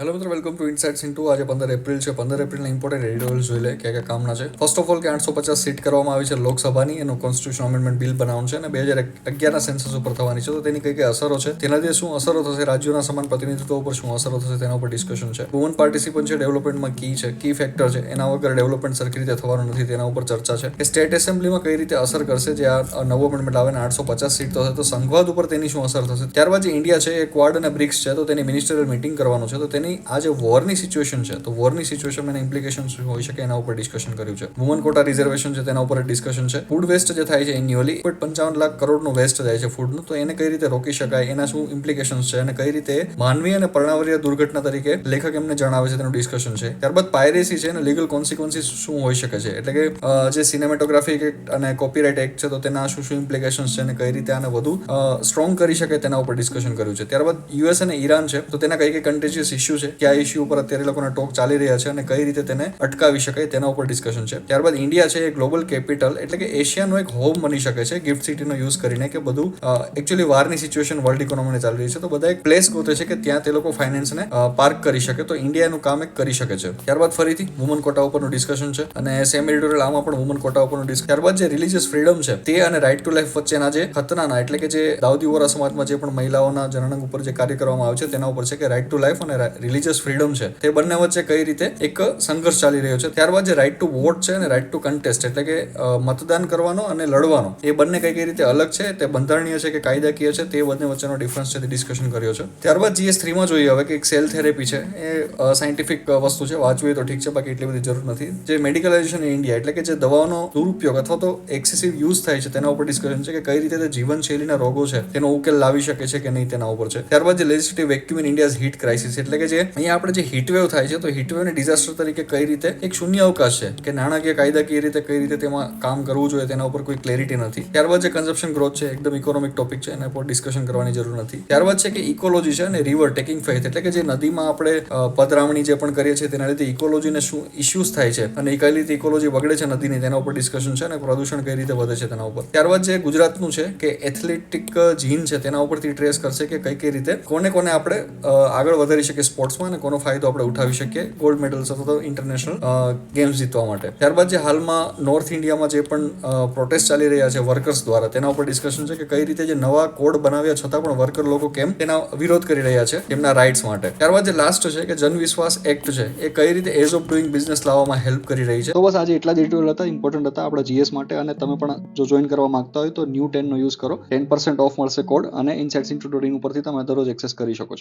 Hello મિત્રો, welcome to ઇનસાઇટ્સ into. આજે 15 April છે. 15 એપ્રિલના ઇમ્પોર્ટન્ટ એડિટોરિયલ્સ જોઈ લે ક્યાં કામના છે. ફર્સ્ટ ઓફ ઓલ કે 850 સીટ કરવામાં આવી છે લોકસભાની, એનું કોન્સ્ટિટ્યુશન અમેન્ડમેન્ટ બિલ બનાવવાનું છે અને 2011ના સેન્સસ ઉપર થવાની છે. તો તેની કઈ કઈ અસરો છે, તેના લીધે શું અસરો થશે, રાજ્યોના સમાન પ્રતિનિધિત્વ ઉપર શું અસરો થશે, તેના ઉપર ડિસ્કશન છે. વુમન પાર્ટિસિપન્ટ છે ડેવલપમેન્ટમાં કી ફેક્ટર છે, એના વગર ડેવલપમેન્ટ સરખી રીતે થવાનું નથી, તેના ઉપર ચર્ચા છે. કે સ્ટેટ એસેમ્બલીમાં કઈ રીતે અસર કરશે જે આ નવો અમેન્ડમેન્ટ આવે ને 850 સીટ થશે, તો સંઘવાદ ઉપર તેની શું અસર થશે. ત્યારબાદ જે ઇન્ડિયા છે એ ક્વાડ અને બ્રિક્સ છે, તો તેની મિનિસ્ટરીયલ મીટિંગ કરવાનું છે. તો તેની આ જે વોરની સિચ્યુએશન છે, તો વોરની સિચ્યુએશનમાં ઇમ્પ્લિકેશન શું હોઈ શકે એના ઉપર ડિસ્કશન કર્યું છે. વુમન કોટા રિઝર્વેશન છે, તેના ઉપર ડિસ્કશન છે. ફૂડ વેસ્ટ જે થાય છે એન્યુઅલી 55 લાખ કરોડનું વેસ્ટ જાય છે ફૂડનું, તો એને કઈ રીતે રોકી શકાય, એના શું ઇમ્પ્લિકેશન્સ છે અને કઈ રીતે માનવીય અને પરણાવરીય દુર્ઘટના તરીકે લેખક એમને જણાવે છે તેનું ડિસ્કશન છે. ત્યારબાદ પાયરેસી છે અને લીગલ કોન્સિક્વન્સીસ શું હોઈ શકે છે, એટલે કે જે સિનેમેટોગ્રાફી એક્ટ અને કોપીરાઇટ એક્ટ છે, તો તેના શું શું ઇમ્પ્લિકેશન્સ છે અને કઈ રીતે આને વધુ સ્ટ્રોંગ કરી શકાય તેના ઉપર ડિસ્કશન કર્યું છે. ત્યારબાદ યુએસ અને ઈરાન છે, તો તેના કઈ કઈ કન્ટેજિયસ ઇસ્યુ છે, કયા ઇસ્યુ ઉપર અત્યારે લોકોના ટોક ચાલી રહ્યા છે અને કઈ રીતે તેને અટકાવી શકાય તેના ઉપર ડિસ્કશન છે. ત્યારબાદ ઇન્ડિયા છે એ ગ્લોબલ કેપિટલ એટલે કે એશિયાનો એક હોમ બની શકે છે ગિફ્ટ સિટીનો યુઝ કરીને, કે બધું એકચ્યુઅલી વારની સિચ્યુએશન વર્લ્ડ ઇકોનોમીને ચાલી રહી છે, તો બધા એક પ્લેસ ગોતે છે કે ત્યાં તે લોકો ફાઇનાન્સને પાર્ક કરી શકે, તો ઇન્ડિયાનું કામ એક કરી શકે છે. ત્યારબાદ ફરીથી વુમન કોટા ઉપરનું ડિસ્કશન છે અને સેમ એડિટોરિયલ આમાં પણ વુમન કોટા ઉપરનું ડિસ્કશન. ત્યારબાદ જે રિલીજિયસ ફ્રીડમ છે તે અને રાઇટ ટુ લાઈફ વચ્ચેના જે ખતરાના, એટલે કે જે દાઉદી વોરા સમાજમાં જે પણ મહિલાઓના જનનક ઉપર જે કાર્ય કરવામાં આવે છે તેના ઉપર છે કે રાઇટ ટુ લાઈફ અને રિલીજિયસ ફ્રીડમ છે તે બંને વચ્ચે કઈ રીતે એક સંઘર્ષ ચાલી રહ્યો છે. ત્યારબાદ જે રાઇટ ટુ વોટ છે અને રાઇટ ટુ કન્ટેસ્ટ એટલે કે મતદાન કરવાનો અને લડવાનો, એ બંને કઈ રીતે અલગ છે, તે બંધારણીય છે કે કાયદાકીય છે, તે બંને વચ્ચેનો ડિફરન્સ છે તે ડિસ્કશન કર્યો છે. ત્યારબાદ GS3માં જોઈએ હવે કે એક સેલ થેરેપી છે, એ સાયન્ટિફિક વસ્તુ છે, વાંચવી તો ઠીક છે, બાકી એટલી બધી જરૂર નથી. જે મેડિકલાઇઝેશન ઇન ઇન્ડિયા એટલે કે જે દવાઓનો દુરુપયોગ અથવા તો એક્સેસિવ યુઝ થાય છે તેના ઉપર ડિસ્કશન છે કે કઈ રીતે તે જીવનશૈલીના રોગો છે તેનો ઉકેલ લાવી શકે છે કે નહીં, તેના ઉપર છે. ત્યારબાદ જે legislative vacuum in India's heat crisis એટલે કે જે અહીંયા આપણે જે હીટવેવ થાય છે, તો હીટવેવને ડિઝાસ્ટર તરીકે કઈ રીતે એક શૂન્ય અવકાશ છે કે નાણાકીય કાયદાકીય રીતે કઈ રીતે તેમાં કામ કરવું જોઈએ તેના ઉપર કોઈ ક્લેરિટી નથી. ત્યારબાદ જે કન્ઝપ્શન ગ્રોથ છે એકદમ ઇકોનોમિક ટોપિક છે, એના પર ડિસ્કશન કરવાની જરૂર નથી. ત્યારબાદ છે કે ઇકોલોજી છે અને રિવર ટેકિંગ ફેથ એટલે કે જે નદીમાં આપણે પધરામણી જે પણ કરીએ છીએ તેના લીધે ઇકોલોજીને શું ઇશ્યુઝ થાય છે અને કઈ રીતે ઇકોલોજી બગડે છે નદીની, તેના ઉપર ડિસ્કશન છે અને પ્રદૂષણ કઈ રીતે વધે છે તેના ઉપર. ત્યારબાદ જે ગુજરાતનું છે કે એથ્લેટિક જીન છે તેના ઉપરથી ટ્રેસ કરશે કે કઈ રીતે કોને આપણે આગળ વધારી શકીએ સ્પોર્ટ્સમાં અને કોનો ફાયદો આપણે ઉઠાવી શકીએ ગોલ્ડ મેડલ્સ અથવા તો ઇન્ટરનેશનલ ગેમ્સ જીતવા માટે. ત્યારબાદ જે હાલમાં નોર્થ ઇન્ડિયામાં જે પણ પ્રોટેસ્ટ ચાલી રહ્યા છે વર્કર્સ દ્વારા, તેના ઉપર ડિસ્કશન છે કે કઈ રીતે જે નવા કોડ બનાવ્યા છતાં પણ વર્કર લોકો કેમ તેના વિરોધ કરી રહ્યા છે તેમના રાઇટ્સ માટે. ત્યારબાદ જે લાસ્ટ છે કે જનવિશ્વાસ એક્ટ છે, એ કઈ રીતે એઝ ઓફ ડુઈંગ બિઝનેસ લાવવામાં હેલ્પ કરી રહી છે. તો બસ આજે એટલા જ એડિટોરિયલ હતા, ઇમ્પોર્ટન્ટ હતા આપણા GS માટે. અને તમે પણ જો જોઈન કરવા માંગતા હોય તો New10 નો યુઝ કરો, 10% ઓફ મળશે કોડ, અને ઇનસાઇટ્સ ઇન્ટુ ડોટિંગ ઉપરથી તમે દરરોજ એક્સેસ કરી શકો છો.